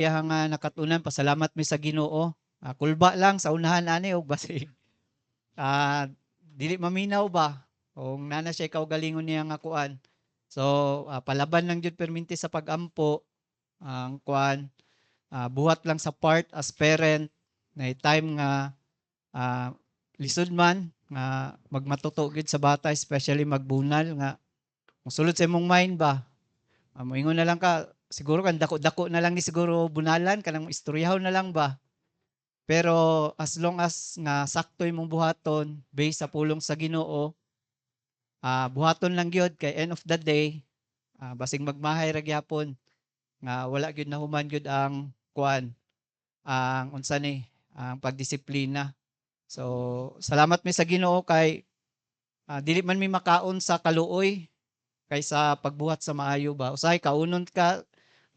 Kaya nga nakatunan pasalamat mi sa Ginoo. Kulba lang sa unahan ani og basig dili maminaw ba kung nana siya kaugalingon niya nga kuan. So palaban lang jud perminti sa pagampo ang kuan buhat lang sa part as parent na time nga ah, lisod man nga magmatuto gid sa bata especially magbunal nga mosulod sa imong mind ba. Moingon na lang ka siguro kan dako-dako na lang ni siguro bunalan kanang istoryahon na lang ba. Pero as long as nga sakto imong buhaton based sa pulong sa Ginoo, buhaton lang gyud kay end of the day, basig magmahay ra gyapon nga wala gyud nahuman gyud ang kuan, ang unsa ni, ang pagdisiplina. So, salamat mi sa Ginoo kay dili man mi makaon sa kaluoy kaysa pagbuhat sa maayo ba. Usahay kaunon ka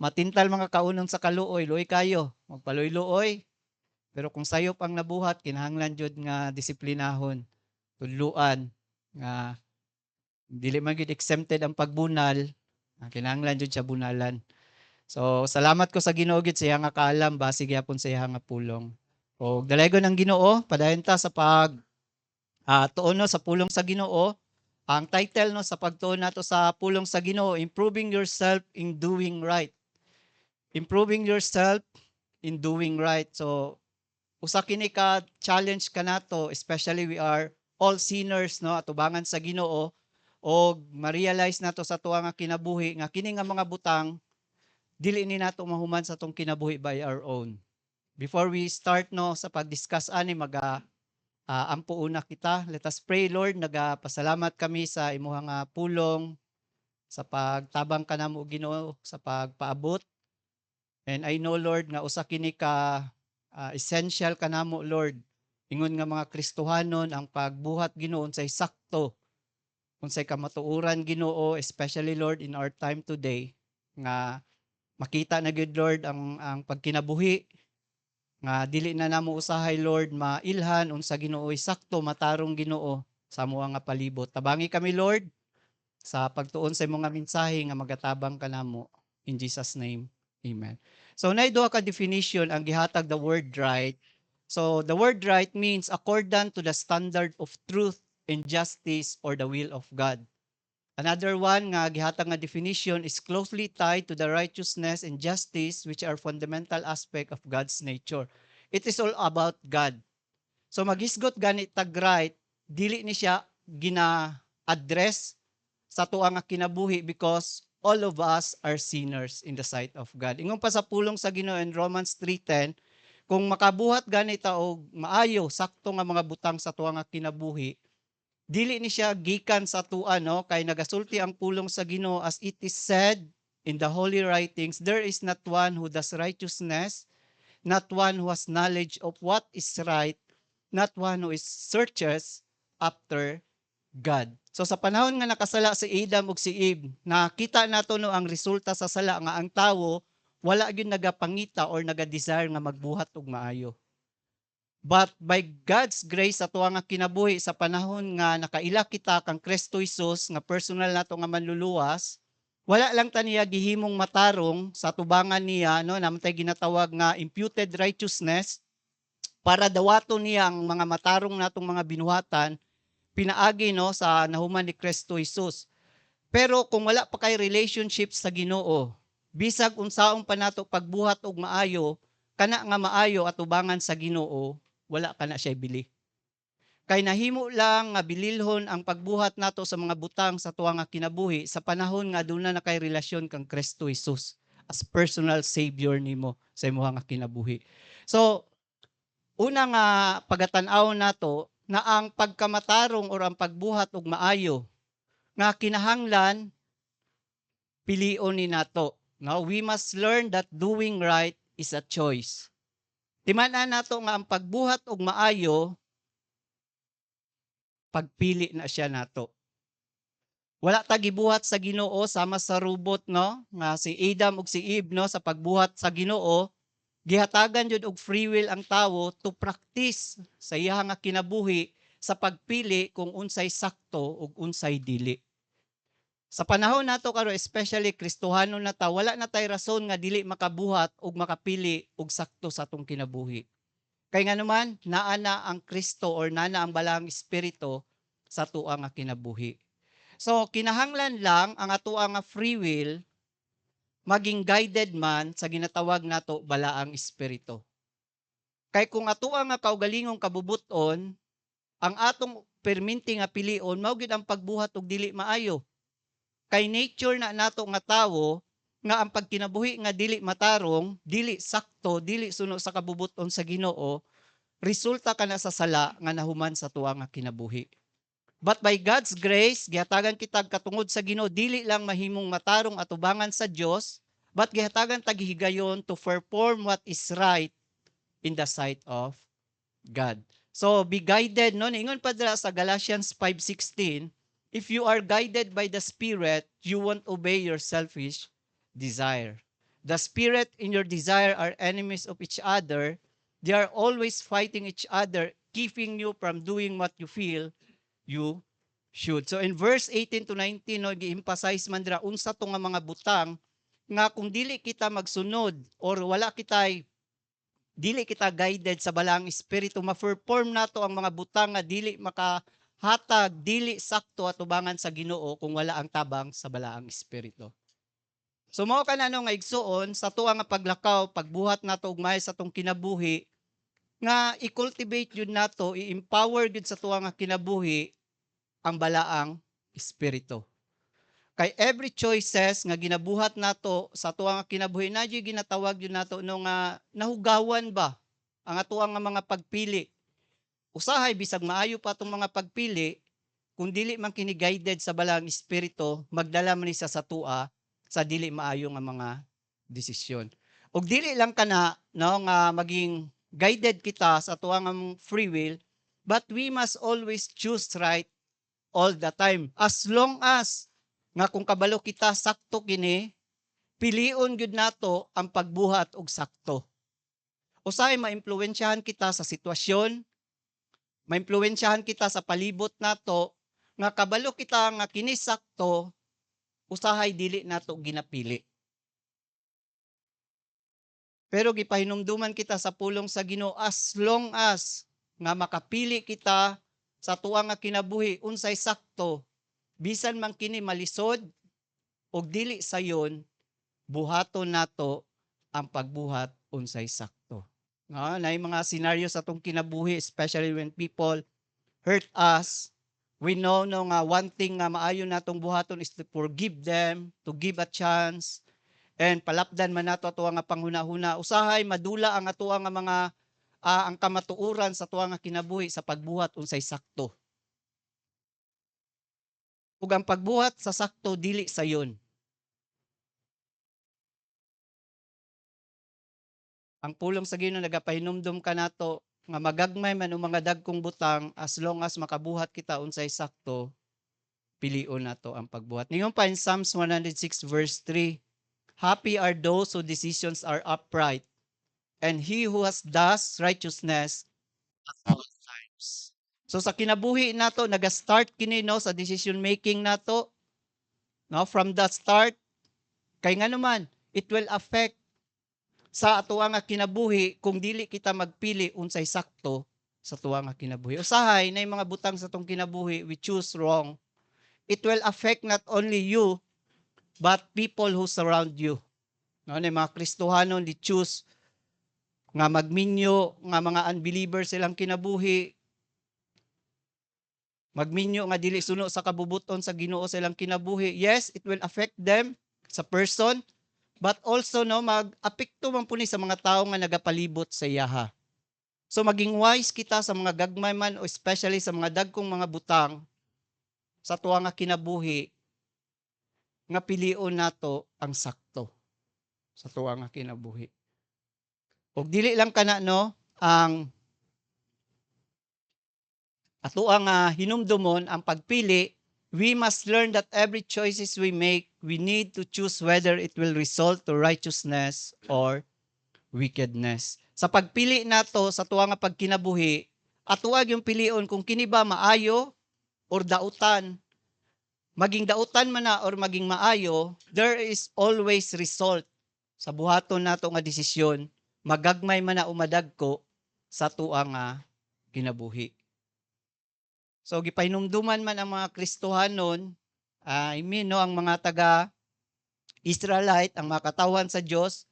matintal mga kaunon sa kaluoy, luoy kayo, magpaluoy-luoy. Pero kung sayop ang nabuhat, kinahanglan jud nga disiplinahon, tudluan nga dili man gyud exempted ang pagbunal, kinahanglan jud siya bunalan. So salamat ko sa Ginoo gyud sa iya nga kaalam base gyapon sa iya nga pulong. O dalaygon ang Ginoo padayon ta sa tuon no, sa pulong sa Ginoo. Ang title no sa pagtuon nato sa pulong sa Ginoo, Improving Yourself in Doing Right. Improving yourself in doing right. So usa kini ka challenge kanato especially we are all sinners no atubangan sa Ginoo og ma-realize nato sa tuwa nga kinabuhi nga kini nga mga butang dili ni nato mahuman sa tong kinabuhi by our own. Before we start no sa pag-discuss ani ampo una kita. Let us pray. Lord, nagapasalamat kami sa imuha nga pulong sa pagtabang kanamo Ginoo sa pagpaabot. And I know Lord nga usa kini ka essential kanamo Lord. Ingon nga mga Kristohanon ang pagbuhat Ginoo unsay sakto, unsay kamatuoran Ginoo, especially Lord in our time today nga makita na gyud Lord ang pagkinabuhi nga dili na namo usahay Lord mailhan unsa Ginoo'y sakto matarong Ginoo sa amuha nga palibot. Tabangi kami Lord sa pagtuon sa imong nga mensahe nga magatabang kanamo. In Jesus name. Amen. So nay duha ka definition ang gihatag the word right. So the word right means accordant to the standard of truth and justice or the will of God. Another one nga gihatag nga definition is closely tied to the righteousness and justice which are fundamental aspect of God's nature. It is all about God. So maghisgot gani tag right, dili ni siya gina-address sa tuwa nga kinabuhi because all of us are sinners in the sight of God. Ingon pa sa pulong sa Ginoo in Romans 3:10, kung makabuhat gani ta og maayo sakto nga mga butang sa tuwa nga kinabuhi, dili ni siya gikan sa tuwa no kay nagasulti ang pulong sa Ginoo as it is said in the holy writings, there is not one who does righteousness, not one who has knowledge of what is right, not one who is searches after God. So sa panahon nga nakasala si Adam ug si Eve, nakita nato no ang resulta sa sala nga ang tawo wala gyud nagapangita or naga-desire nga magbuhat og maayo. But by God's grace sa tuwa nga kinabuhi sa panahon nga nakaila kita kang Kristo Jesus nga personal nato nga manluluwas, wala lang ta niya gihimong matarong sa tubangan niya no namtay ginatawag nga imputed righteousness para dawaton niya ang mga matarong natong mga binuhatan pinaagi no sa nahuman ni Kristo Jesus. Pero kung wala pa kay relationship sa Ginoo, bisag unsaon pa nato pagbuhat og maayo, kana nga maayo at ubangan sa Ginoo, wala kana siya bili. Kay nahimo lang nga bililhon ang pagbuhat nato sa mga butang sa tuwa nga kinabuhi sa panahon nga aduna na kay relasyon kang Kristo Jesus as personal savior nimo sa imong nga kinabuhi. So, una nga pagatan-aw nato na ang pagkamatarong or ang pagbuhat og maayo nga kinahanglan pilion ni nato. No, we must learn that doing right is a choice. Timan-an nato nga ang pagbuhat og maayo pagpili na siya nato. Wala ta gibuhat sa Ginoo sama sa robot no nga si Adam ug si Eve no sa pagbuhat sa Ginoo gihatagan jud og free will ang tawo to practice sa iya nga kinabuhi sa pagpili kung unsay sakto ug unsay dili. Sa panahon nato karon, especially Kristohano na ta, wala na tay rason nga dili makabuhat ug makapili og sakto sa atong kinabuhi. Kay nga naman, naa na ang Kristo or naa na ang balang espiritu sa tuwa nga kinabuhi. So, kinahanglan lang ang atuwa nga free will maging guided man sa ginatawag nato balaang espiritu. Kay kung atuwa nga kaugalingong kabubuton, ang atong perminti nga pilion mao gid ang pagbuhat og dili maayo. Kay nature na nato nga tawo nga ang pagkinabuhi nga dili matarong, dili sakto, dili suno sa kabubuton sa Ginoo, resulta kana sa sala nga nahuman sa tuwa nga kinabuhi. But by God's grace, gihatagan kitag katungod sa Ginoo, dili lang mahimong matarong atubangan sa Dios, but gihatagan tag higayon to perform what is right in the sight of God. So be guided, no? Ingon pa dira sa Galatians 5:16, if you are guided by the Spirit, you won't obey your selfish desire. The Spirit and your desire are enemies of each other. They are always fighting each other, keeping you from doing what you feel you should. So in verse 18 to 19, no, gi-emphasize man dira unsa to nga mga butang nga kung dili kita magsunod or dili kita guided sa balang espiritu, ma-perform nato ang mga butang nga dili makahatag, dili sakto atubangan sa Ginoo kung wala ang tabang sa balaang espiritu. So mao kanano nga igsuon sa tuwa nga paglakaw, pagbuhat nato og maayos sa atong kinabuhi, nga i-cultivate yun nato, i-empower yun sa tuwa nga kinabuhi ang balaang espiritu. Kay every choices nga ginabuhat nato sa tuwa nga kinabuhi, na ginatawag yun nato no nga nahugawan ba ang atuwa nga mga pagpili. Usahay bisag maayo pa tong mga pagpili, kung dili man kini guided sa balaang espiritu, magdala man ni sa tuwa sa dili maayo nga mga desisyon. Ug dili lang kana no nga maging guided kita sa tuwa nga free will, but we must always choose right all the time. As long as nga kung kabalo kita sakto kini, pilion gyud nato ang pagbuhat og sakto. Usahay maimpluwensyahan kita sa sitwasyon, maimpluwensyahan kita sa palibot nato, nga kabalo kita nga kini sakto, usahay dili nato ginapili. Pero gipahinumduman kita sa pulong sa Ginoo, as long as nga makapili kita sa tuwa nga kinabuhi unsay sakto, bisan man kini malisod og dili sayon, buhaton nato ang pagbuhat unsay sakto. Nay mga scenario sa atong kinabuhi, especially when people hurt us, we know no nga one thing nga maayo natong buhaton is to forgive them, to give a chance, and palapdan man nato ato nga panghuna-huna. Usahay madula ang ato nga mga ang kamatuoran sa tuwa nga kinabuhi sa pagbuhat unsay sakto. Ug ang pagbuhat sa sakto dili sayon. Ang pulong sa Ginoo nagapahinumdum ka nato nga magagmay man o mga dagkong butang, as long as makabuhat kita unsay sakto, pilion nato ang pagbuhat. Ningon pa in Psalms 106 verse 3, happy are those whose decisions are upright, and he who has does righteousness at all times. So sa kinabuhi nato, naga-start kini no sa decision making nato, no, from the start, kay nga naman, it will affect sa atuwa nga kinabuhi kung dili kita magpili unsay sakto sa tuwa nga kinabuhi. Usahay na mga butang sa tong kinabuhi, we choose wrong. It will affect not only you, but people who surround you. No, na mga Kristohanon, di choose nga magminyo, nga mga unbelievers silang kinabuhi, magminyo nga dili suno sa kabubuton sa Ginoo silang kinabuhi. Yes, it will affect them sa person, but also no mag-apekto man puni sa mga tawo nga nagapalibot sa iyaha. So maging wise kita sa mga gagmay man o especially sa mga dagkong mga butang sa tuwa nga kinabuhi nga pilion nato ang sakto sa tuwa nga kinabuhi. Ug dili lang kana no ang ato ang hinumdumon ang pagpili, we must learn that every choices we make, we need to choose whether it will result to righteousness or wickedness. Sa pagpili nato sa tuwa nga pagkinabuhi, atuag yung pilion kung kini ba maayo or dautan maging dautan man na or maging maayo, there is always result sa buhaton nato nga desisyon, magagmay man na umadagko sa tuang nga kinabuhi. So gipahinumduman man ang mga Kristohanon, ang mga taga-Israelite, ang mga katawan sa Dios,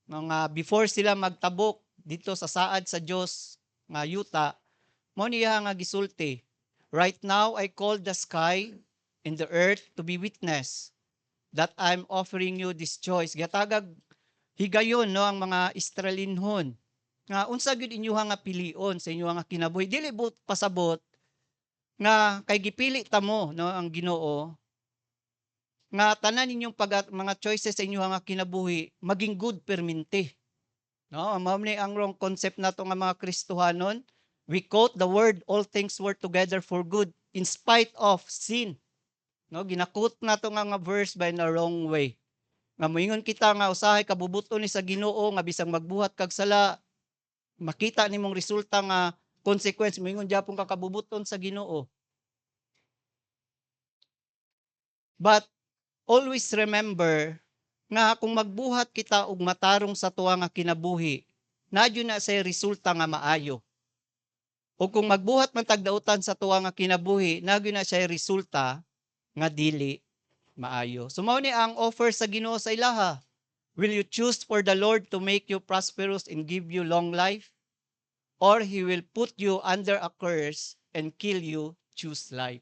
mga before sila magtabok dito sa saad sa Dios nga yuta, mao niya nga gisulti. Right now I call the sky and the earth to be witness that I'm offering you this choice. Gatagag higayon no ang mga Israelinhon nga unsa gyud inyuha nga pilion sa inyuha nga kinabuhi, dili but pasabot nga kay gipili ta mo no ang Ginoo nga tanan ninyong mga choices sa inyong nga kinabuhi maging good perminti. No, mao ni ang wrong concept nato nga mga Kristohanon. We quote the word, all things work together for good in spite of sin. No, ginakot nato nga verse by the wrong way. Nga moingon kita nga usahay kabubuton ni sa Ginoo nga bisang magbuhat kag sala, makita nimong resulta nga consequence moingon gyapon ka kabubuton sa Ginoo. But always remember nga kung magbuhat kita og matarong sa tuwa nga kinabuhi, nadyo na say resulta nga maayo. O kung magbuhat man tagdautan sa tuwa nga kinabuhi, nadyo na say resulta nga dili maayo. So mao ni ang offer sa Ginoo sa ilaha. Will you choose for the Lord to make you prosperous and give you long life? Or He will put you under a curse and kill you, choose life.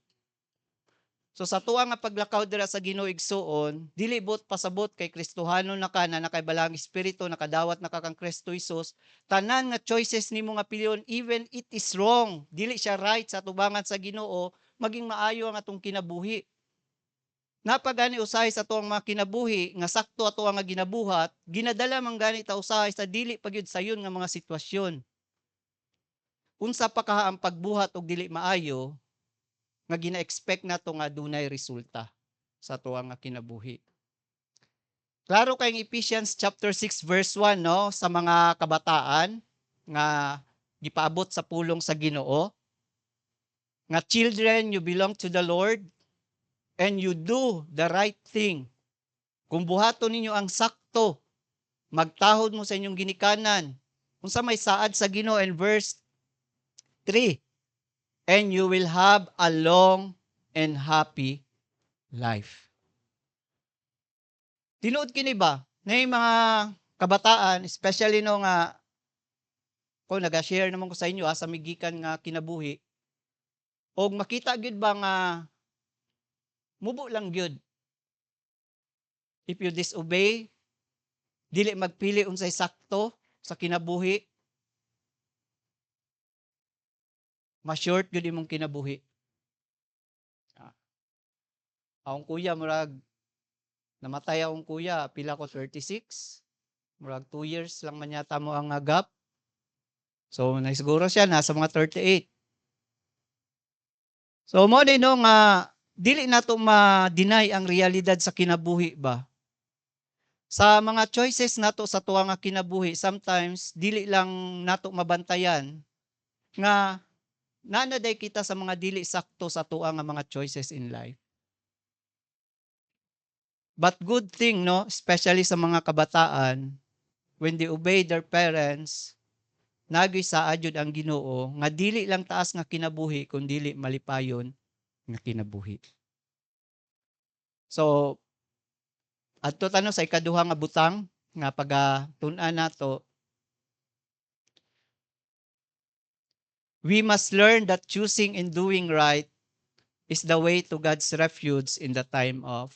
So sa tuwa nga paglakaw dira sa Ginoo igsuon, dili bot pasabot kay Kristohanon na ka na nakaibalang espiritu nakadawat na ka kang Kristo Jesus, tanan nga choices nimo nga piliyon even it is wrong, dili siya right sa tubangan sa Ginoo, maging maayo ang atong kinabuhi. Napagani usahay sa tuwang mga kinabuhi nga sakto ato nga ginabuhat, ginadala man gani ta usahay sa dili pagyud sayon nga mga sitwasyon. Unsa pa ka ang pagbuhat og dili maayo, nga gina-expect nato nga dunay resulta sa tuwa nga kinabuhi. Klaro kay Ephesians chapter 6 verse 1 no sa mga kabataan nga gipaabot sa pulong sa Ginoo nga children, you belong to the Lord and you do the right thing. Kung buhaton ninyo ang sakto, magtahod mo sa inyong ginikanan. Unsa may saad sa Ginoo in verse 3, and you will have a long and happy life. Tinuod kini ba? Nay mga kabataan, especially no nga ko naga-share naman ko sa inyo sa migikan nga kinabuhi. Og makita gyud ba nga mubo lang gyud. If you disobey, dili magpili unsay sakto sa kinabuhi, ma-short gyud imong kinabuhi. Akong kuya murag namatay akong kuya, pila ko 36. Murag 2 years lang man yata mo ang gap. So siguro siya nasa mga 38. So mo din no nga dili nato ma-deny ang realidad sa kinabuhi ba. Sa mga choices nato sa tuwa nga kinabuhi, sometimes dili lang nato mabantayan nga nanaday kita sa mga dili sakto sa tuwa nga mga choices in life. But good thing no, especially sa mga kabataan, when they obey their parents, nagyoy saad jud ang Ginoo nga dili lang taas nga kinabuhi kun dili malipayon nga kinabuhi. So adto tanong sa ikaduha nga butang nga pagatun-an nato, we must learn that choosing and doing right is the way to God's refuge in the time of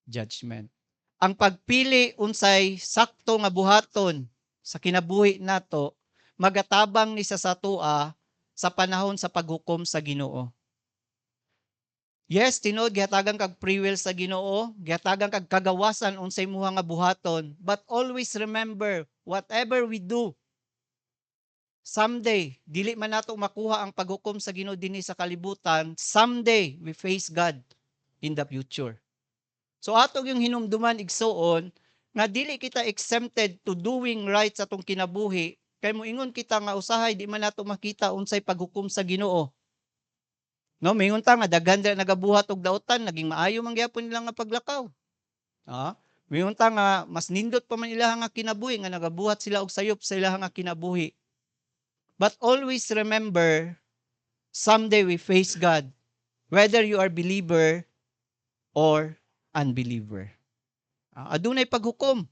judgment. Ang pagpili unsay sakto nga buhaton sa kinabuhi nato magatabang ni sa satua sa panahon sa paghukom sa Ginoo. Yes, tinuod gihatagan kag free will sa Ginoo, gihatagan kag kagawasan unsay muha nga buhaton, but always remember whatever we do, someday dili man nato makuha ang paghukom sa Ginoo dinhi sa kalibutan, someday we face God in the future. So atog yung hinumduman igsuon nga dili kita exempted to doing right sa atong kinabuhi kay moingon kita nga usahay di man nato makita unsay paghukom sa Ginoo. No, mingon ta nga daghan dira nagabuhat og dautan, naging maayo man gyapon nila nga paglakaw. Mingon ta nga mas nindot pa man ilaha nga kinabuhi nga nagabuhat sila og sayop sa ilaha nga kinabuhi. But always remember, someday we face God, whether you are believer or unbeliever. Adunay paghukom.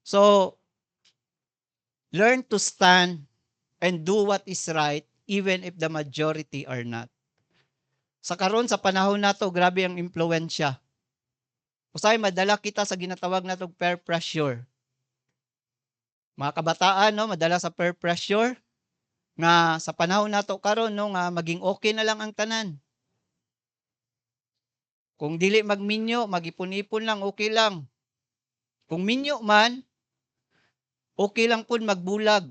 So, learn to stand and do what is right even if the majority are not. Sa karon sa panahon nato, grabe ang impluwensya. Usay madala kita sa ginatawag natong peer pressure. Mga kabataan, no, madala sa peer pressure nga sa panahon nato karon no nga maging okay na lang ang tanan. Kung dili magminyo, magipon-ipon lang, okay lang. Kung minyo man, okay lang pud magbulag.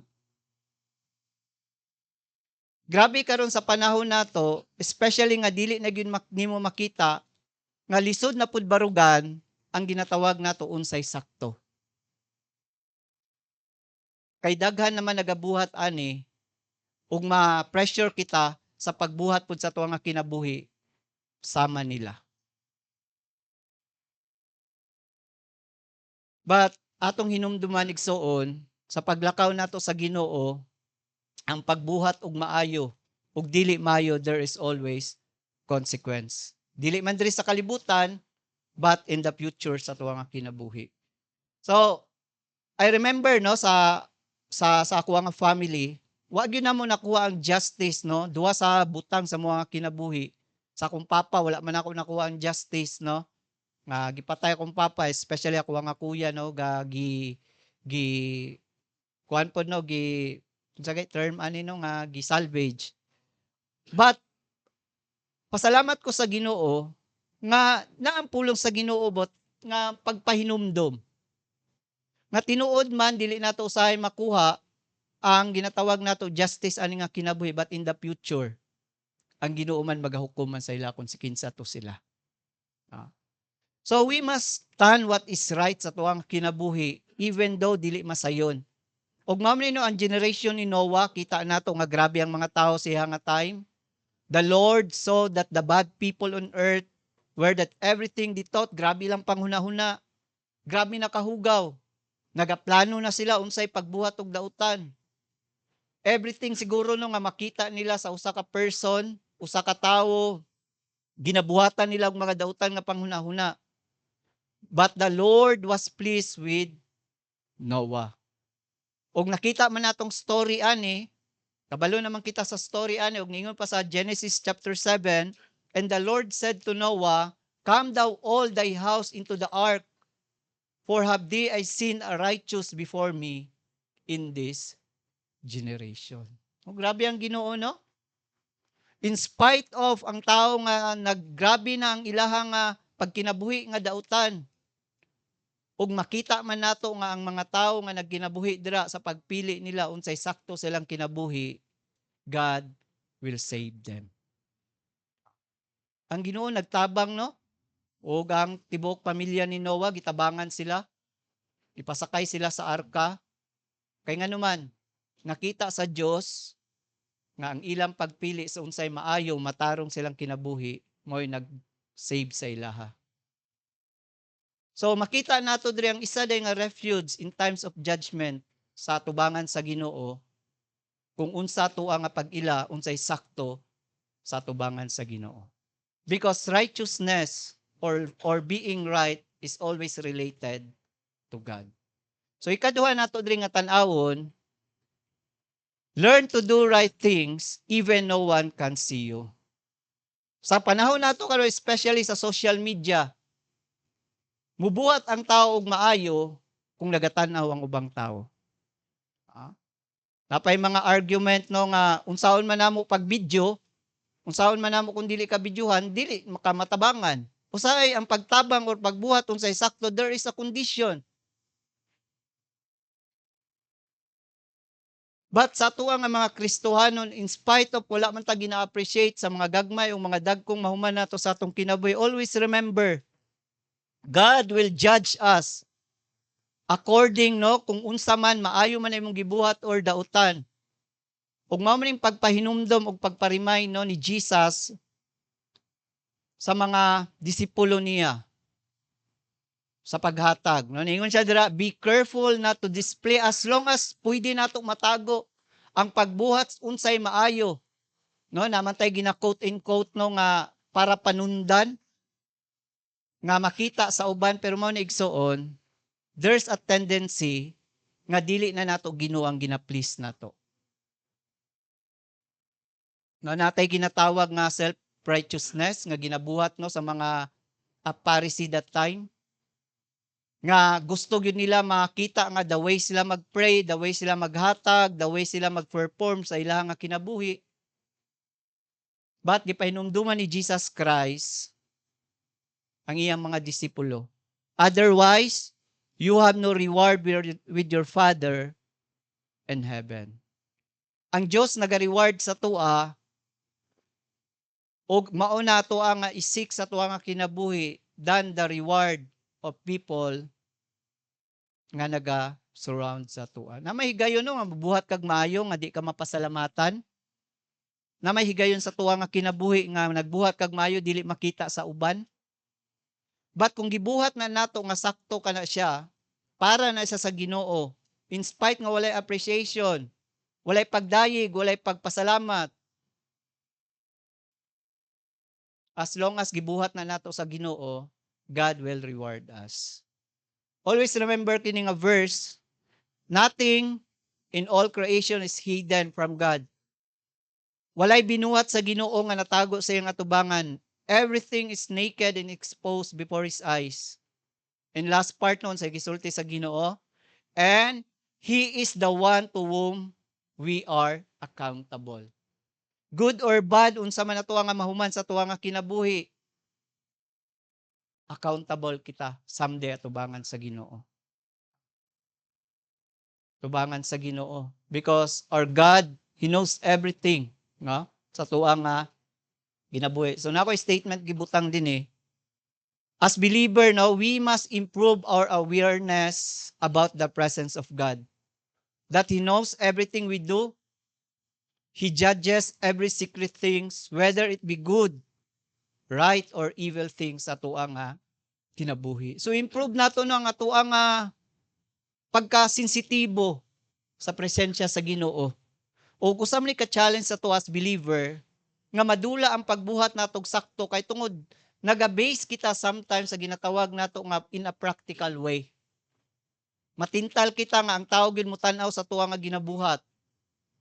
Grabe karon sa panahon nato, especially nga dili na gyud nimo makita nga lisod na pud barugan ang ginatawag nato unsay sakto. Kay daghan naman nagabuhat ani ug ma-pressure kita sa pagbuhat pud sa tuwa nga kinabuhi sama nila. But atong hinumduman igsoon sa paglakaw nato sa Ginoo, ang pagbuhat og maayo ug dili maayo, there is always consequence. Dili man diri sa kalibutan, but in the future sa tuwa nga kinabuhi. So, I remember no sa ako nga family, wa gyud namo nakuha ang justice no, duha sa butang sa mga kinabuhi. Sa akong papa wala man ako nakuha ang justice no. Nga gipatay akong papa, especially ako nga kuya no, gi kuan pod no, unsa gay term ani no nga gi-salvage. But pasalamat ko sa Ginoo nga naang pulong sa Ginoo bot nga pagpahinumdom. Nga tinuod man dili nato usahay makuha ang ginatawag nato justice ani nga kinabuhi, but in the future ang Ginoo man magahukom man sa ila kung kinsa to sila. So we must stand what is right sa tuwang kinabuhi even though dili masayon. Og mao nino ang generation ni Noah, kita nato nga grabe ang mga tao siya nga time. The Lord saw that the bad people on earth were that everything they thought, grabe lang panghuna-huna. Grabe nakahugaw. Nagaplano na sila unsay pagbuhat og dautan. Everything siguro no nga makita nila sa usa ka person, usa ka tawo, ginabuhatan nila og mga dautan nga panghuna-huna. But the Lord was pleased with Noah. Og nakita man natong story ani, kabalo naman kita sa story ani, og ningon pa sa Genesis chapter 7, and the Lord said to Noah, "Come thou all thy house into the ark, for have thee I seen a righteous before me in this generation." Oh, grabe ang Ginoo no? In spite of ang tao nga naggrabe na ang ilahang pagkinabuhi nga dautan, ug makita man nato nga ang mga tao nga nagkinabuhi dira sa pagpili nila unsay sakto silang kinabuhi, God will save them. Ang Ginoo nagtabang no, ug ang tibuok pamilya ni Noah gitabangan sila, ipasakay sila sa arka. Kay nganuman nakita sa Dios nga ang ilang pagpili sa unsay maayo matarong silang kinabuhi mo'y nag-save sa ilaha. So makita nato diri ang isa day nga refuge in times of judgment sa tubangan sa Ginoo kung unsa tuwa nga pag-ila unsay sakto sa tubangan sa Ginoo. Because righteousness or being right is always related to God. So ikaduha nato diri nga tan-awon, learn to do right things even no one can see you. Sa panahon nato karon, especially sa social media, mubuhat ang tao og maayo kung nagatan-aw ang ubang tao. Napay mga argument no nga unsaon man namo pag video, unsaon man namo kung dili ka bidyuhan, dili makamatabangan. Usahay ang pagtabang or pagbuhat unsay sakto, there is a condition. But sa tuwa nga mga Kristohanon, in spite of wala man ta gina-appreciate sa mga gagmay o mga dagkong mahuman nato sa atong kinabuhi, always remember, God will judge us according no kung unsa man maayo man imong gibuhat or dautan. ug mao man ning pagpahinumdom ug pagpa-remind no ni Jesus sa mga disipulo niya sa paghatag. No, ningon siya dira, be careful not to display as long as pwede nato matago ang pagbuhat unsay maayo. No, naman tay gina-quote in quote no nga para panundan nga makita sa uban, pero mao ni igsoon, there's a tendency nga dili na nato Ginoo ang gina-please nato. No, natay ginatawag nga self-righteousness nga ginabuhat no sa mga Pharisee that time, nga gusto gyud nila makita nga the way sila magpray, the way sila maghatag, the way sila magperform sa ilahang nga kinabuhi. But gipahinumduman ni Jesus Christ ang iyang mga disipulo. Otherwise, you have no reward with your Father in heaven. Ang Dios naga-reward sa tua o mauna to ang isik sa tua nga kinabuhi than the reward of people nga naga-surround sa tua. Na may higayon no nga mabuhat kag maayo nga di ka mapasalamatan. Na may higayon sa tua nga kinabuhi nga nagbuhat kag maayo dili makita sa uban. But kung gibuhat na nato nga sakto kana siya, para na isa sa Ginoo, in spite nga walay appreciation, walay pagdayig, walay pagpasalamat, as long as gibuhat na nato sa Ginoo, God will reward us. Always remember kini nga verse, nothing in all creation is hidden from God. Walay binuhat sa Ginoo nga natago sa iyang atubangan. Everything is naked and exposed before His eyes. And last part noon sa gisulti sa Ginoo, and He is the one to whom we are accountable. Good or bad, unsa man ato nga mahuman sa tuwa nga kinabuhi, accountable kita someday atubangan sa Ginoo. Tubangan sa Ginoo. Because our God, He knows everything. No? Sa tuwa nga ginabuhi. So na ko statement gibutang din as believer, no, we must improve our awareness about the presence of God. That He knows everything we do. He judges every secret things, whether it be good, right, or evil things sa tuang kinabuhi. So improve nato no ang atuang pagka-sensitibo sa presensya sa Ginoo. O kusam ni ka-challenge sa to as believer, nga madula ang pagbuhat natog sakto kay tungod naga-base kita sometimes sa ginatawag nato nga in a practical way. Matintal kita nga ang tao gyud mo tan-aw sa tuwa nga ginabuhat.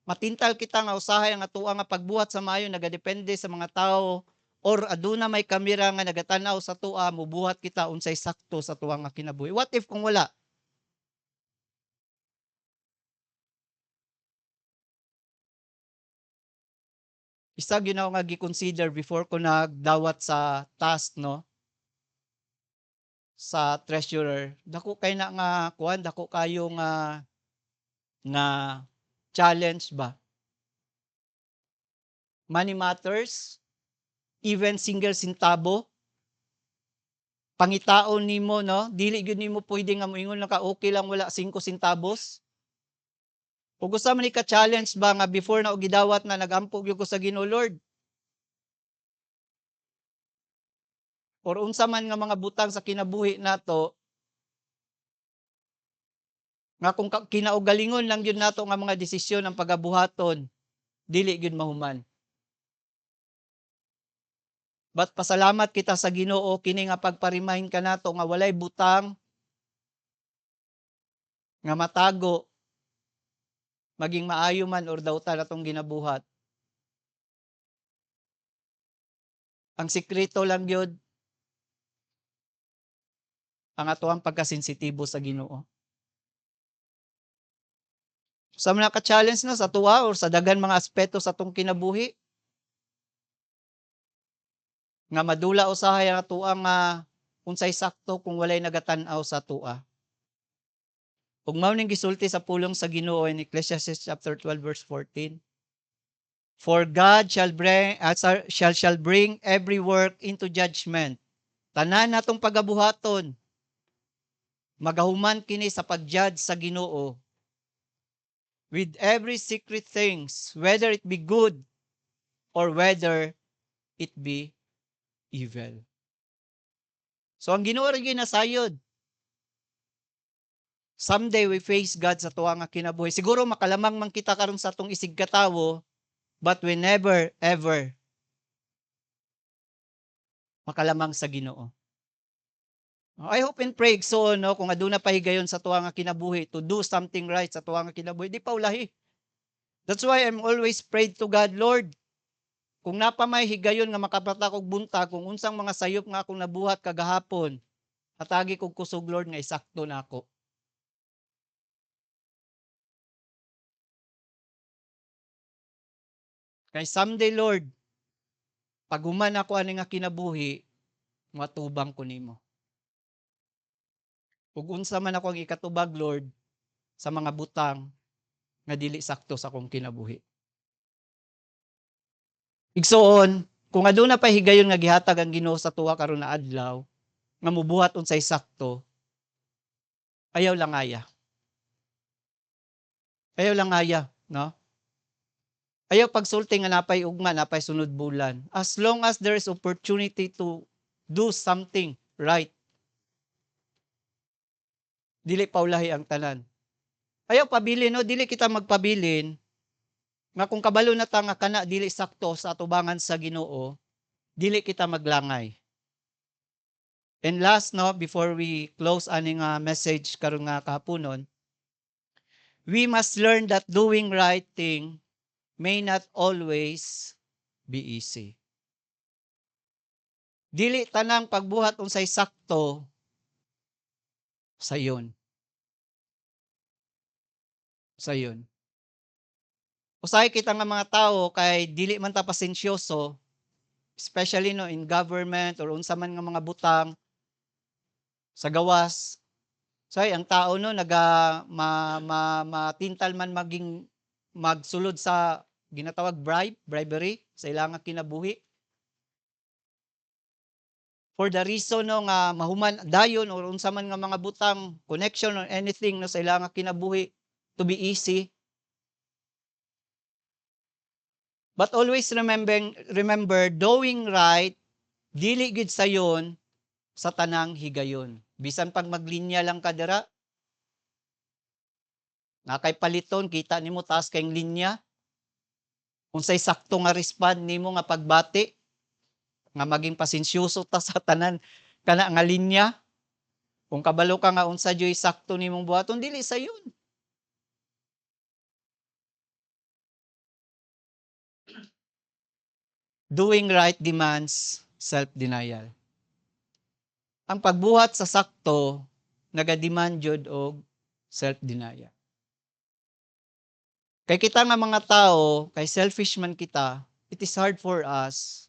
Matintal kita nga usahay ang atuwa nga pagbuhat sa maayo nagadepende sa mga tao or aduna may kamera nga nagatanaw sa tuwa mubuhat kita unsay sakto sa tuwa nga kinabuhi. What if kung wala? Isa ginaw nga gi-consider before ko nagdawat sa task no sa treasurer. Dako kay na nga kuan, dako kayo nga challenge ba. Money matters, even single centavo. Pangitaon nimo no, dili gyud nimo pwede nga moingon na ka okay lang wala 5 centavos. Ug usa man ni ka challenge ba nga before na og gidawat na nagampog gyud ko sa Ginoo Lord. Or unsa man nga mga butang sa kinabuhi nato nga kung kinaugalingon lang gyud nato nga mga desisyon ang pagabuhaton dili gyud mahuman. But pasalamat kita sa Ginoo kini nga pagpa-remind ka nato nga walay butang nga matago maging maayo man or dawta natong ginabuhat. Ang sikreto lang gyud ang atoang pagkasensitibo sa Ginoo. Sa mga ka-challenge na sa tuwa or sa dagan mga aspeto sa atong kinabuhi nga madula usahay ang atuang unsay sakto kung walay nagatan-aw sa tua. Ug mao ning gisulti sa pulong sa Ginoo in Ecclesiastes chapter 12 verse 14. For God shall bring every work into judgment. Tanan natong pagabuhaton magahuman kini sa pag-judge sa Ginoo. with every secret things, whether it be good or whether it be evil. So ang Ginoo ra ginasayod. Someday we face God sa tuwa nga kinabuhi. Siguro makalamang man kita karon sa atong isig katawo, but we never ever makalamang sa Ginoo. I hope and pray so no kung aduna pahigayon sa tuwa nga kinabuhi to do something right sa tuwa nga kinabuhi, di pa ulahi. That's why I'm always prayed to God, Lord, kung napamay higayon nga makabata kog buntag, kung unsang mga sayop nga akong nabuhat kagahapon, atagi kog kusog, Lord, nga isakto na ako. Kay someday, Lord, pag human ako ani nga kinabuhi, matubang ko nimo. Ug unsa man ako ang ikatubag, Lord, sa mga butang nga dili sakto sa akong kinabuhi. Igsoon, kung aduna pa higayon nga gihatag ang Ginoo sa tuwa karon na adlaw, nga mubuhat unsay sakto, ayaw lang aya. Ayaw lang aya, no? Ayaw pagsulti nga napay ugma, napay sunod bulan. As long as there is opportunity to do something right, dili paulahi ang tanan. Ayaw pabilin, no? Dili kita magpabilin nga kung kabalo na ta nga kana dili sakto sa atubangan sa Ginoo, dili kita maglangay. And last, no, before we close aning message karon nga kahaponon, we must learn that doing right thing may not always be easy. Dili tanang pagbuhat unsay sakto sayon. Sayon. Usahay kita nga mga tao kay dili man ta pasensyoso, especially no in government or unsa man nga mga butang sa gawas. Say ang tao no matintal man maging magsulod sa ginatawag bribery sa ilang kinabuhi. For the reason no nga mahuman dayon or unsa man nga mga butang, connection or anything no sa ilang kinabuhi to be easy. But always remember doing right dili gid sayon sa tanang higayon. Bisan pag maglinya lang ka dira, na kay paliton kita nimo taas kayong linya. Unsay sakto nga respond nimo nga pagbati nga maging pasensyoso ta sa tanan kana nga linya. Kung kabalo ka nga unsa joy sakto nimong buhaton dili sayon. Doing right demands self-denial. Ang pagbuhat sa sakto nagademand jud og self-denial. Kay kita nga mga tao, kay selfish man kita, it is hard for us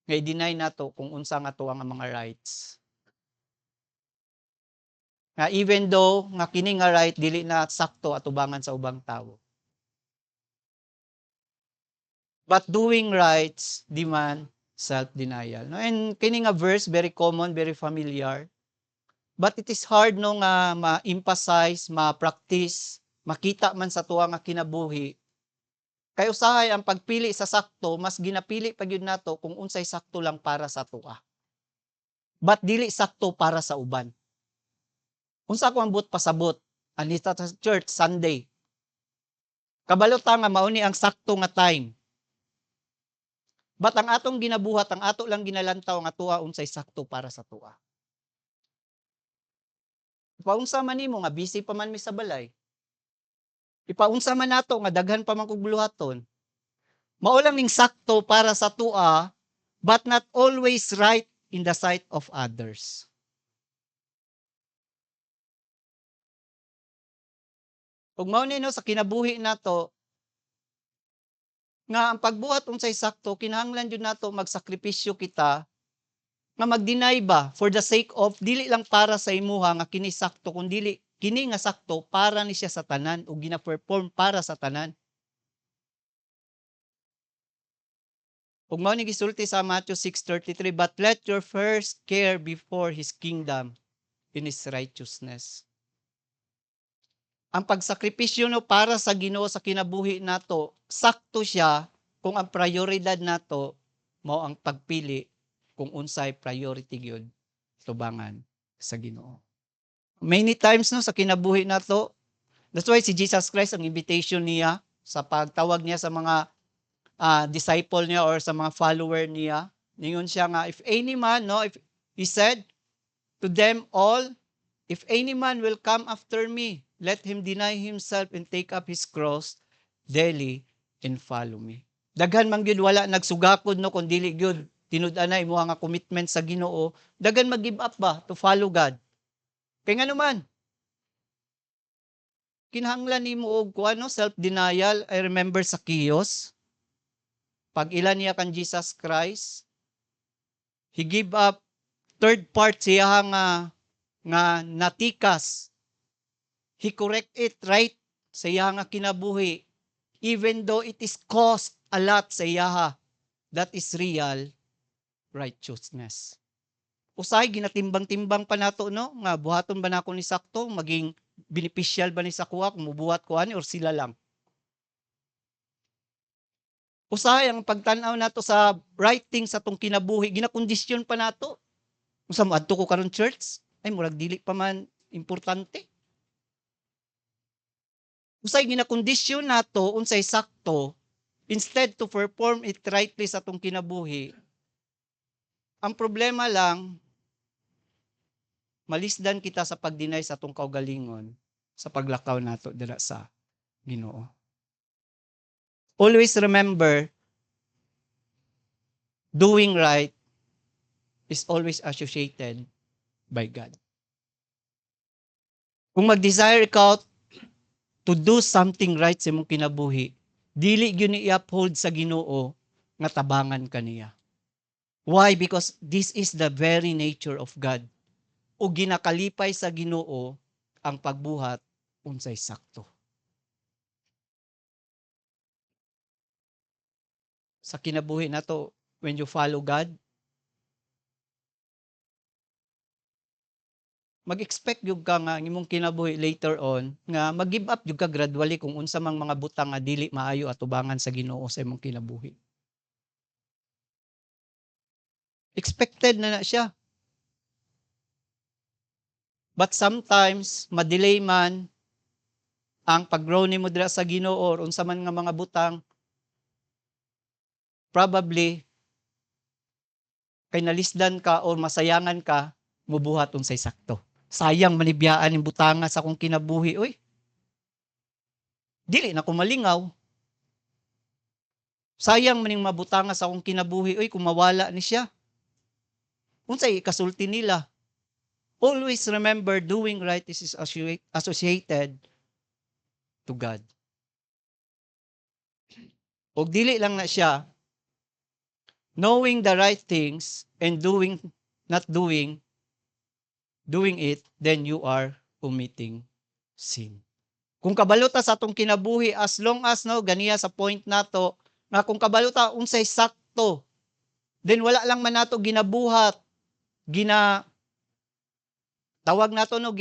nga i-deny nato kung unsa nga to ang mga rights. Nga even though nga kini nga right dili na sakto atubangan sa ubang tawo. But doing rights demand self-denial. No? And kini nga verse, very common, very familiar. But it is hard no nga ma-emphasize, ma-practice, makita man sa tuwa nga kinabuhi. Kay usahay ang pagpili sa sakto, mas ginapili pa gyud nato kung unsay sakto lang para sa tuwa. But dili sakto para sa uban. Unsa ko ang but pasabot? Anita sa church Sunday. Kabalo ta nga mao ni ang sakto nga time. But ang atong ginabuhat, ang ato lang ginalantaw nga tuwa unsay sakto para sa tuwa. Ipaunsa man nimo nga busy pa man mi sa balay. Ipaunsa man nato nga daghan pa man kog buluhaton. Mao lang ning sakto para sa tuwa, but not always right in the sight of others. Ug mao ni no sa kinabuhi nato nga ang pagbuhat unsay sakto kinahanglan jud nato magsakripisyo kita nga mag-deny ba for the sake of dili lang para sa imuha nga kini sakto kun dili kini nga sakto para ni siya sa tanan ug gina-perform para sa tanan. Ug mao ni gisulti sa Matthew 6:33, but let your first care before his kingdom in his righteousness. ang pagsakripisyo no para sa Ginoo sa kinabuhi nato, sakto siya kung ang prioridad nato mao ang pagpili kung unsay priority gyud tubangan sa Ginoo. Many times no sa kinabuhi nato, that's why si Jesus Christ ang invitation niya sa pagtawag niya sa mga disciple niya or sa mga follower niya, ningon siya nga, if any man, no, if he said to them all, if any man will come after me, let him deny himself and take up his cross daily and follow me. Daghan man gyud wala nagsugakod no kun dili gyud tinud-an na imo nga commitment sa Ginoo, daghan mag-give up ba to follow God. Kay nga naman, kinahanglan nimo og kuano self-denial. I remember sa Kiyos, pag ilan niya kan Jesus Christ, he give up third part siya nga natikas. He correct it right sa iya nga kinabuhi. Even though it is cost a lot sa iya, that is real righteousness. Usahay ginatimbang-timbang pa nato no nga buhaton ba nako ni sakto maging beneficial ba ni sa kuha kung mubuhat ko ani or sila lang. Usahay ang pagtan-aw nato sa writing sa tong kinabuhi ginakondisyon pa nato. Unsa mo adto ko karon church? Ay murag dili pa man importante. Usay ginakondisyon nato unsay sakto instead to perform it rightly sa tong kinabuhi. Ang problema lang, malisdan kita sa pagdinay sa tong kaugalingon sa paglakaw nato dira sa Ginoo. Always remember, doing right is always associated by God. Kung mag-desire ka to do something right sa imong kinabuhi, dili gyud ni i-uphold sa Ginoo nga tabangan kaniya. Why? Because this is the very nature of God. O ginakalipay sa Ginoo ang pagbuhat unsay sakto. Sa kinabuhi nato, when you follow God, mag-expect gyud ka nga imong kinabuhi later on nga mag-give up gyud ka gradually kung unsa mang mga butang nga dili maayo atubangan sa Ginoo sa imong kinabuhi. Expected na siya. But sometimes, madelay man ang pag-grow nimo dira sa Ginoo or unsa man nga mga butang, probably kay nalisdan ka or masayangan ka, mubuhat unsay sakto. Sayang manibiyaan ning butanga sa akong kinabuhi, oy. Dili na ko malingaw. Sayang maning mabutanga sa akong kinabuhi, oy, kung mawala ni siya. Unsay kasulti nila? Always remember, doing right is associated to God. O dili lang na siya, knowing the right things and not doing it, then you are committing sin. Kung kabaluta sa atong kinabuhi, as long as no ganiya sa point nato nga kung kabaluta unsay sakto, then wala lang man nato ginabuhat, tawag nato no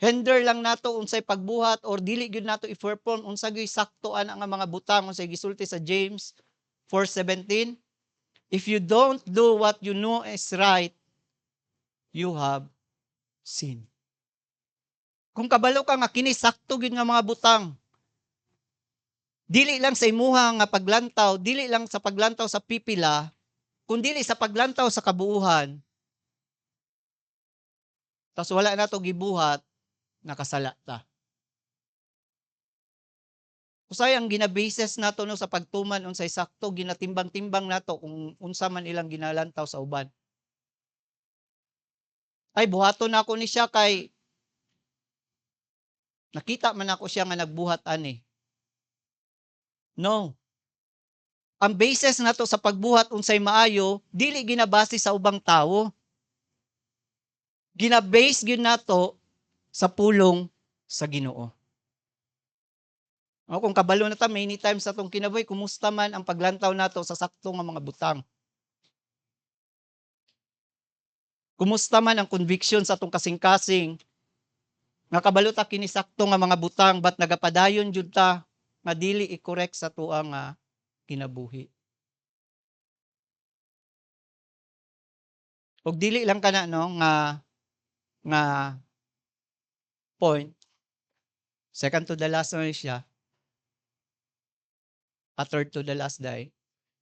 hinder lang nato unsay pagbuhat or dili gyud nato i-perform unsa gyud sakto ana nga mga butang unsay gisulti sa James 4:17. If you don't do what you know is right, you have sin. Kung kabalo ka nga kini sakto gyud nga mga butang, dili lang sa imuha nga paglantaw, dili lang sa paglantaw sa pipila, kundi sa paglantaw sa kabuuhan. Tas wala na to gibuhat, nakasala ta. Usay ang ginabases nato no sa pagtuman unsay sakto, ginatimbang-timbang nato kung unsa man ilang ginalantaw sa uban. Ay buhaton nako ni siya kay nakita man ako siya nga nagbuhat ani. No. Ang basis nato sa pagbuhat unsay maayo, dili ginabase sa ubang tawo. Ginabase gyud nato sa pulong sa Ginoo. O kung kabalo na ta many times sa atong kinabuhi, kumusta man ang paglantaw nato sa sakto nga mga butang? Kumusta man ang conviction sa atong kasing-kasing Nga kabalo ta kini sakto nga mga butang but nagapadayon jud ta nga dili i-correct sa tuwa nga kinabuhi. Ug dili lang kana no nga point, second to the last na siya, third to the last day.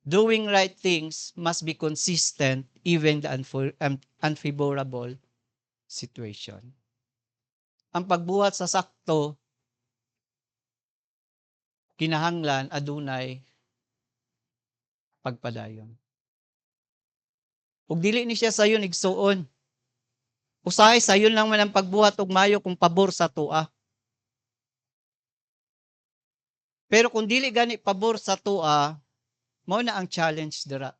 Doing right things must be consistent even the unfavorable situation. Ang pagbuhat sa sakto kinahanglan adunay pagpadayon. Ug dili ni siya sayon igsuon. Usahay sayon lang man ang pagbuhat og maayo kung pabor sa tua. Pero kung dili gani pabor sa tua, mao na ang challenge dira.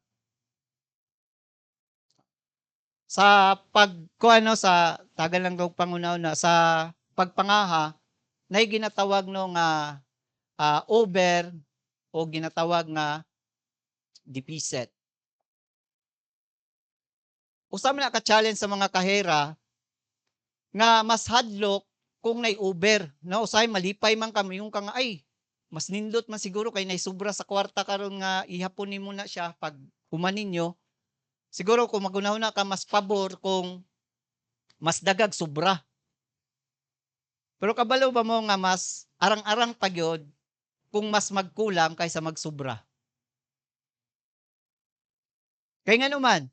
Sa pagkuano sa tagal lang kog pangunaw sa pagpangaha nay ginatawag no nga over o ginatawag nga deficit. Usa man ka challenge sa mga kahera nga mas hadlok kung nay over, no? Usahay malipay man kami yung kang ay mas nindot man siguro kay nay sobra sa kwarta karon nga ihapon nimo na siya pag human ninyo. Siguro kung magunahuna ka mas pabor kung mas dagag sobra. Pero kabalo ba mo nga mas arang-arang pagyod kung mas magkulang kaysa magsobra? Kay nga naman,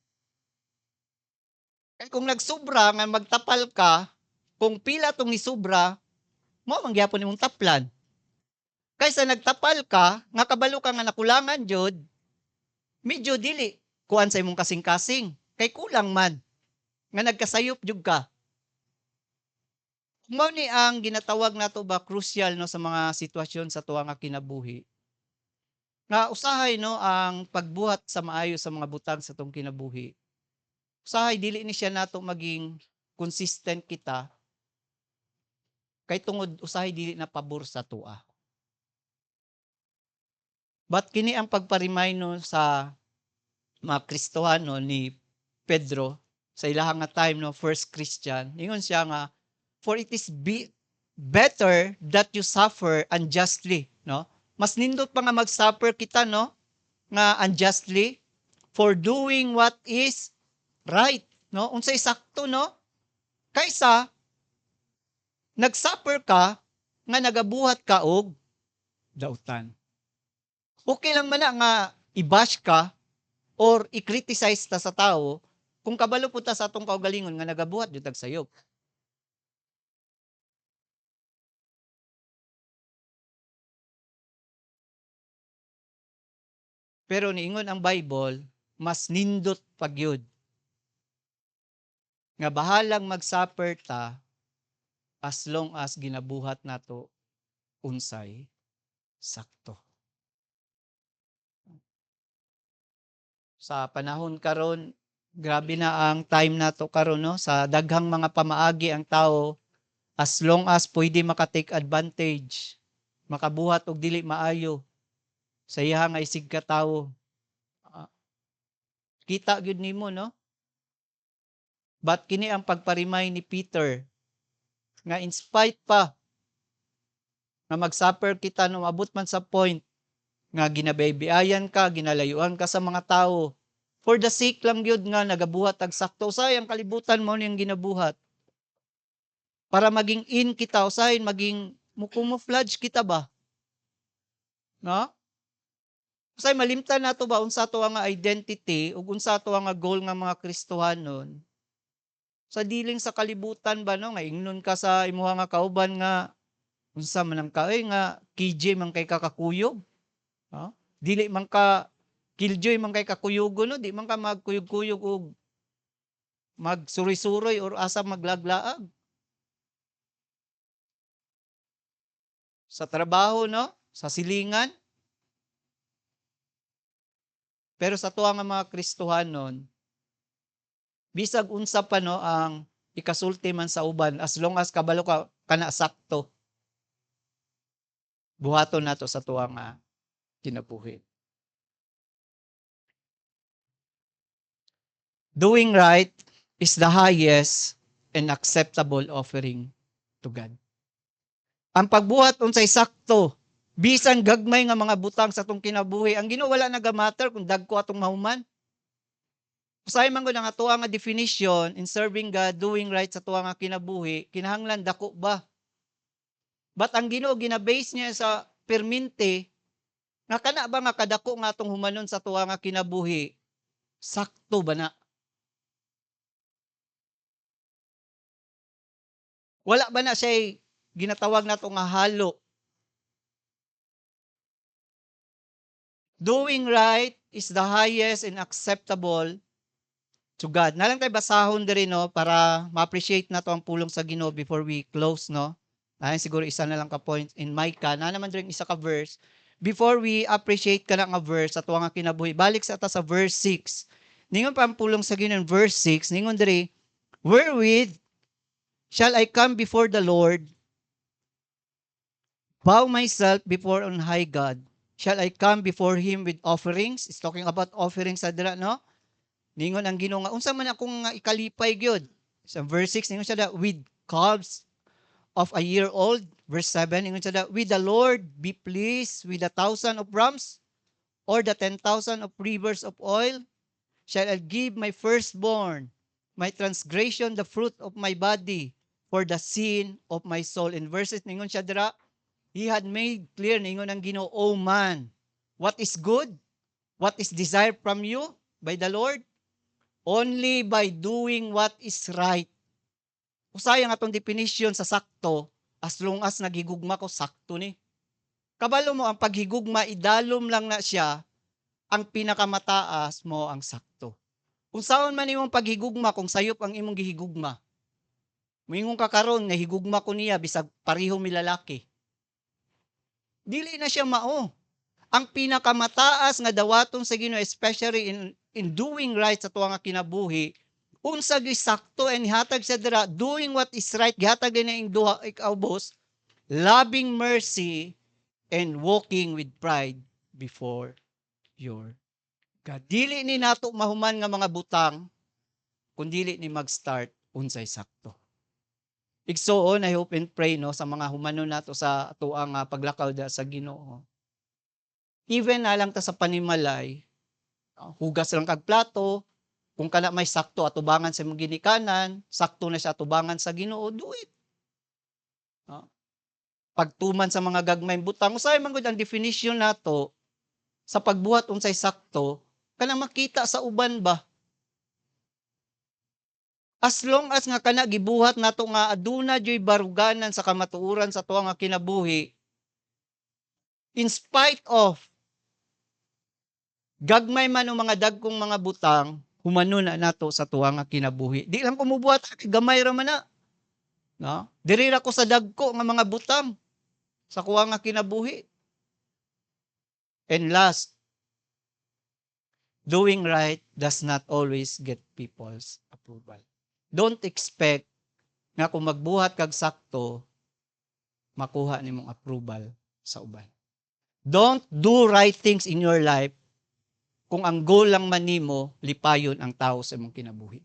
kay kung nagsobra nga magtapal ka, kung pila tong ni sobra, mo man gyapon nimong taplan. Kaysa nagtapal ka, nga kabalo ka nga nakulangan jud, medyo dili kuan sa imong kasing-kasing. Kay kulang man nga nagkasayop jud ka. Mao ni ang ginatawag nato ba crucial no sa mga sitwasyon sa tuwa nga kinabuhi. Nga usahay no ang pagbuhat sa maayo sa mga butang sa tong kinabuhi. Usahay dili ni siya nato maging consistent kita kay tungod usahay dili na pabor sa tuwa. But kini ang pagparimay no sa mga Kristohano ni Pedro sa ilahang nga time no first Christian. Ingon siya nga for it is better that you suffer unjustly, no? Mas nindot pa nga mag-suffer kita no nga unjustly for doing what is right, no? Unsay sakto no? Kaysa nag-suffer ka nga nagabuhat ka og dautan. Okay lang man na nga i-bash ka or i-criticize ta sa tao kung kabalo po ta sa atong kaugalingon nga nagabuhat jud tag sayop. Pero niingon ang Bible, mas nindot pagyud nga bahalang mag-suffer ta as long as ginabuhat nato unsay sakto. Sa panahon karon, grabe na ang time nato karon no sa daghang mga pamaagi ang tao as long as pwede maka-take advantage, makabuhat og dili maayo sa iya nga isig ka tawo. Kita gyud nimo no? But kini ang pagparimay ni Peter nga in spite pa nga mag-suffer kita no abot man sa point nga ginabaybayan ka, ginalayuan ka sa mga tao. For the sake lang gyud nga nagabuhat tag sakto sayang kalibutan mo niyang ginabuhat. Para maging in kita usahin maging mukumuflage kita ba? No? Usay malimtan nato ba unsa to nga identity ug unsa to nga goal nga mga Kristohanon? Sa diling sa kalibutan ba no nga ingnon ka sa imuha nga kauban nga unsa man ang kaoy nga KJ man kay kakakuyog. No? Dili man ka killjoy man kay kakuyugo no, di man ka magkuyog-kuyog og magsuri-suroy or asa maglaglaag. Sa trabaho no, sa silingan. Pero sa tuwa nga mga Kristohanon, bisag unsa pa no ang ikasulti man sa uban as long as kabalo ka kana sakto. Buhaton nato sa tuwa nga kinabuhi. Doing right is the highest and acceptable offering to God. Ang pagbuhat unsay sakto, bisan gagmay nga mga butang sa atong kinabuhi, ang Ginoo wala nagamatter kung dagko atong mahuman. Usahay man gud ang atuwa nga definition in serving God, doing right sa atuwa nga kinabuhi, kinahanglan dako ba? But ang Ginoo ginabase niya sa perminti, nga kana ba nga kadako nga atong humanon sa atuwa nga kinabuhi, sakto ba na? Wala ba na siya ginatawag nato nga halo? Doing right is the highest and acceptable to God. Nalang tayo basahon diri no para ma-appreciate nato ang pulong sa Ginoo before we close no. Ay siguro isa na lang ka point in Micah na naman diri isa ka verse. Before we appreciate ka na nga verse at nga kinabuhi, balik sa ta sa verse 6. Ningon pa ang pulong sa Ginoo verse 6, ningon diri, wherewith shall I come before the Lord, bow myself before on high God. Shall I come before Him with offerings? It's talking about offerings sa dira, no? Ningon ang Ginoo nga, unsa man akong ikalipay gyud. Sa verse 6, ningon siya with calves of a year old. Verse 7, ningon siya with the Lord be pleased with 1,000 of rams, or the 10,000 of rivers of oil. Shall I give my firstborn, my transgression, the fruit of my body, for the sin of my soul. In verses, ningon siya dira, He had made clear, ningon ang Ginoo, O man, what is good? What is desired from you by the Lord? Only by doing what is right. Usay ang atong definition sa sakto, as long as naghigugma ko, sakto ni. Kabalo mo, ang paghigugma, idalom lang na siya, ang pinakamataas mo ang sakto. Kung saan man imong paghigugma, kung sayop ang imong gihigugma, moingon ka karon nga higugma ko niya, bisag pareho mi lalaki. Dili na siya mao. Ang pinakamataas nga dawaton sa Ginoo, especially in doing right sa tuwa nga kinabuhi, unsa gyud sakto and hatag sa dira, doing what is right, gihatag din ing duha ikaw boss, loving mercy and walking with pride before your God. Dili ni nato mahuman nga mga butang, kung dili ni mag-start unsay sakto. Igsoon, I hope and pray no sa mga humanon nato sa atuang paglakaw da sa Ginoo. Even na lang ta sa panimalay, hugas lang kag plato, kung kana may sakto atubangan sa imong ginikanan, sakto na siya atubangan sa Ginoo, do it. Pagtuman sa mga gagmay butang, usay man gud ang definition nato sa pagbuhat unsay sakto, kanang makita sa uban ba? As long as nga kana gibuhat nato nga aduna joy baruganan sa kamatuoran sa tuwa nga kinabuhi, in spite of gagmay man o mga dagkong mga butang, humanon na nato sa tuwa nga kinabuhi. Di lang kumubuhat, gamay ra man na. No? Diri ra ko sa dagko nga mga butang sa kuha nga kinabuhi. And last, doing right does not always get people's approval. Don't expect nga kung magbuhat kag sakto, makuha nimong approval sa uban. Don't do right things in your life kung ang goal lang man nimo lipayon ang tao sa imong kinabuhi.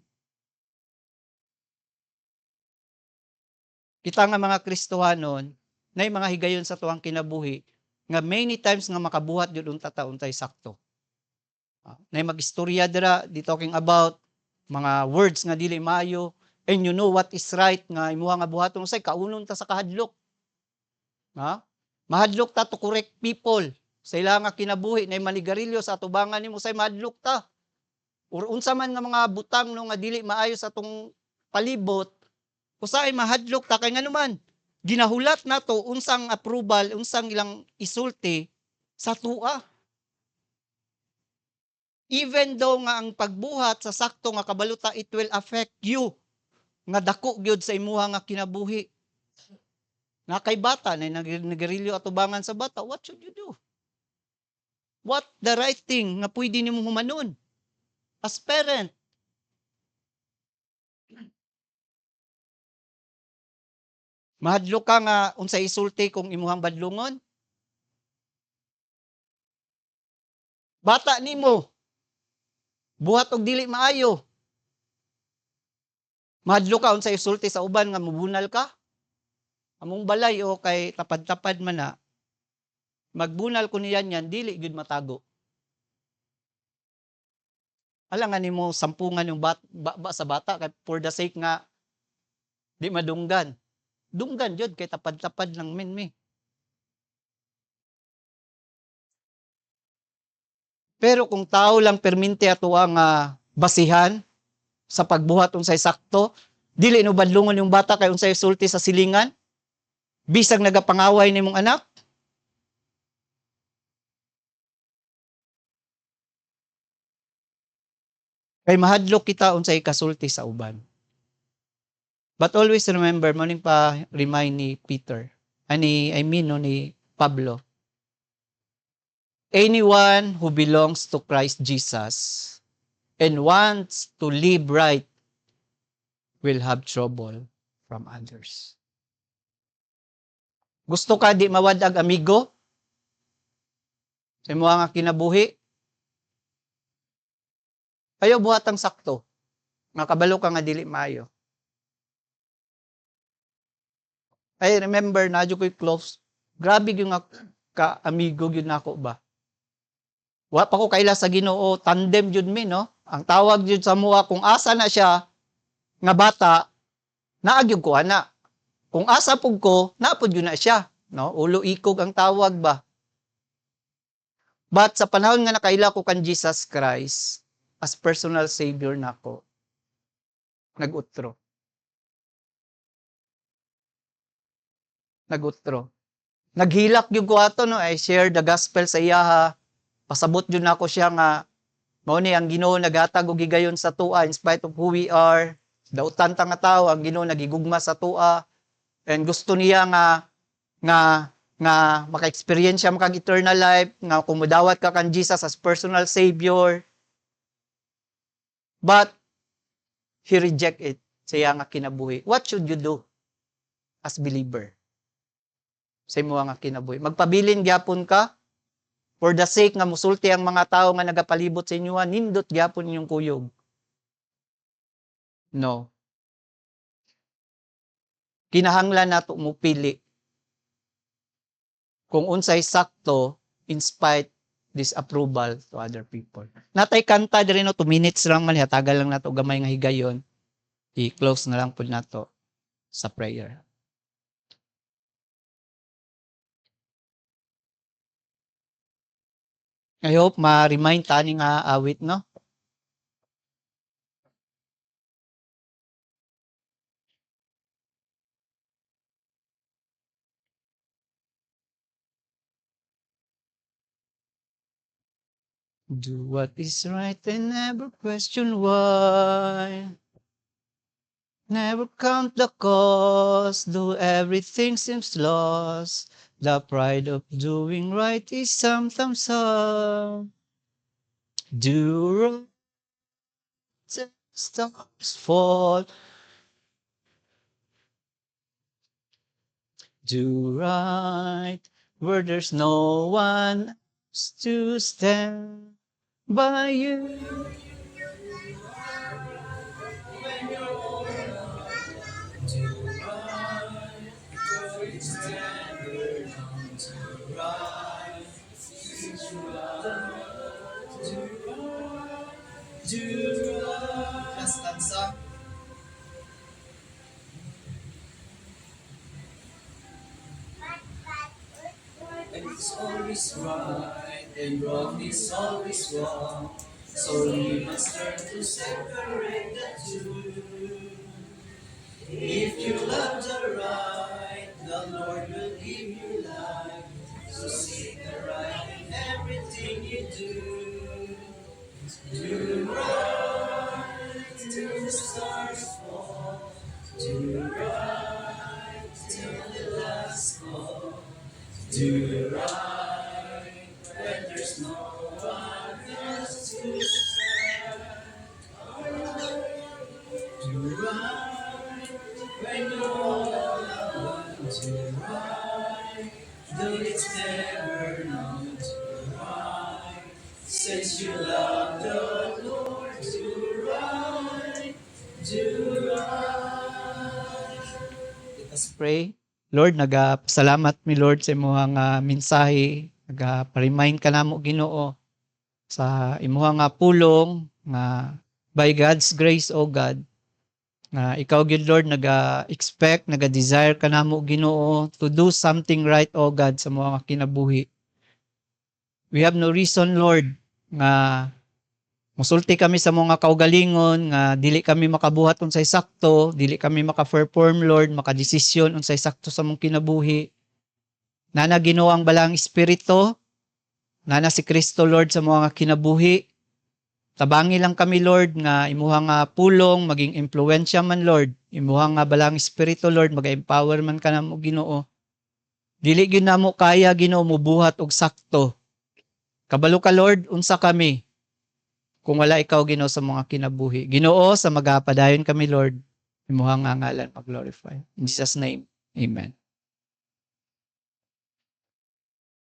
Kita nga mga Kristohanon, nay mga higayon sa tuwang kinabuhi, nga many times nga makabuhat jud unta ta untay sakto. Nay magistorya dira, di talking about mga words nga dili maayo, and you know what is right nga imuha nga buhaton usay kaunon ta sa kahadlok. Mahadlok ta to correct people sa ila nga kinabuhi, nay manigarilyo sa atubangan nimo say mahadlok ta. Or unsa man nga mga butang no nga dili maayo sa atong palibot, usay mahadlok ta kay nganuman ginahulat nato unsang approval, unsang ilang isulti sa tua. Even though nga ang pagbuhat sa sakto nga kabaluta, it will affect you nga dako gyud sa imuha nga kinabuhi. Na kay bata na nagarilyo atubangan sa bata, what should you do? What the right thing nga pwede nimo humanon as parent? Mahadlok ka nga unsay isulti kung imuhang badlungon? Bata nimo, buhat og dili maayo. Mahadlok ka unsay isulti sa uban nga mubunal ka? Among balay o kay tapad-tapad man na, magbunal ko niyan yan, dili gyud matago. Alangan nimo sampungan yung sa bata kay for the sake nga di madunggan. Dunggan jud kay tapad-tapad lang min mi. Pero kung tao lang perminti ato ang basihan sa pagbuhat unsay sakto, dili no badlongon yung bata kay unsay sulti sa silingan, bisag nagapangaway nimong anak. Kay mahadlok kita unsay kasulti sa uban. But always remember, maning pa remind ni Peter, ni Pablo, anyone who belongs to Christ Jesus and wants to live right will have trouble from others. Gusto ka di mawadag amigo? Sa mga nga kinabuhi? Ayaw buhatang sakto. Nakabalo ka nga dili maayo. I remember na ko'y close. Grabe yung ka-amigo yun nako ba. Wa pa ko kaila sa Ginoo, tandem jud mi no. Ang tawag jud sa mua kung asa na siya nga bata, naagyog ko ana. Kung asa pug ko, napud yun na siya, no? Ulo ikog ang tawag ba. But sa panahon nga nakaila ko kan Jesus Christ as personal savior nako, nagutro. Naghilak yung ko ato no, I share the gospel sa iyaha. Pasabot yun ako siya nga mao ni ang Ginoo naghatag og gigayon sa tua in spite of who we are. Dautan ta nga tawo ang Ginoo nagigugma sa tua. And gusto niya nga maka-experience siya makag eternal life, nga kumudawat ka kan Jesus as personal savior. But he reject it sa iya nga kinabuhi. What should you do as believer? Sa imo nga kinabuhi. Magpabilin gyapon ka for the sake nga musulti ang mga tao nga nagapalibot sa inyo, nindot gyapon inyong kuyog. No. Kinahanglan nato mo pili kung unsay sakto in spite disapproval to other people. Natay kanta diri no 2 minutes lang man hatagal lang nato gamay nga higayon. I-close na lang pud nato sa prayer. I hope ma-remind tani nga awit no. Do what is right and never question why. Never count the cost, though everything seems lost. The pride of doing right is sometimes hard. Do right and stars fall. Do right where there's no one else to stand by you. Last stanza. And it's always right, and wrong is always wrong. So we must learn to separate the two. If you love the right, the Lord will give you life. So seek the right in everything you do. Do right till the stars fall. Do right till the last call. Do right when there's no one else to stand. Do right when you're all alone. Do right though it's never known. Do right since you love the Lord. Do right, do right. Let us pray. Lord, nagapasalamat mi Lord sa imong mensahe, nagapa-remind ka namo Ginoo sa imong pulong nga by God's grace o God nga ikaw gyud Lord naga-expect, naga-desire ka namo Ginoo to do something right o God sa mga kinabuhi. We have no reason Lord nga musulti kami sa mga kaugalingon nga dili kami makabuhat unsay sakto, dili kami maka-perform Lord, makadesisyon unsay sakto sa mong kinabuhi. Nana Ginoo ang balang espiritu, nana si Kristo Lord sa mga kinabuhi. Tabangi lang kami Lord nga imuha nga pulong maging impluwensya man Lord. Imuha nga balang espiritu Lord maga-empower man ka namo Ginoo. Dili gyud namo kaya Ginoo mubuhat og sakto. Kabalo ka Lord unsa kami kung wala ikaw Ginoo sa mga kinabuhi. Ginoo sa magapadayon kami Lord, imuha nga ngalan mag-glorify. In Jesus name, amen.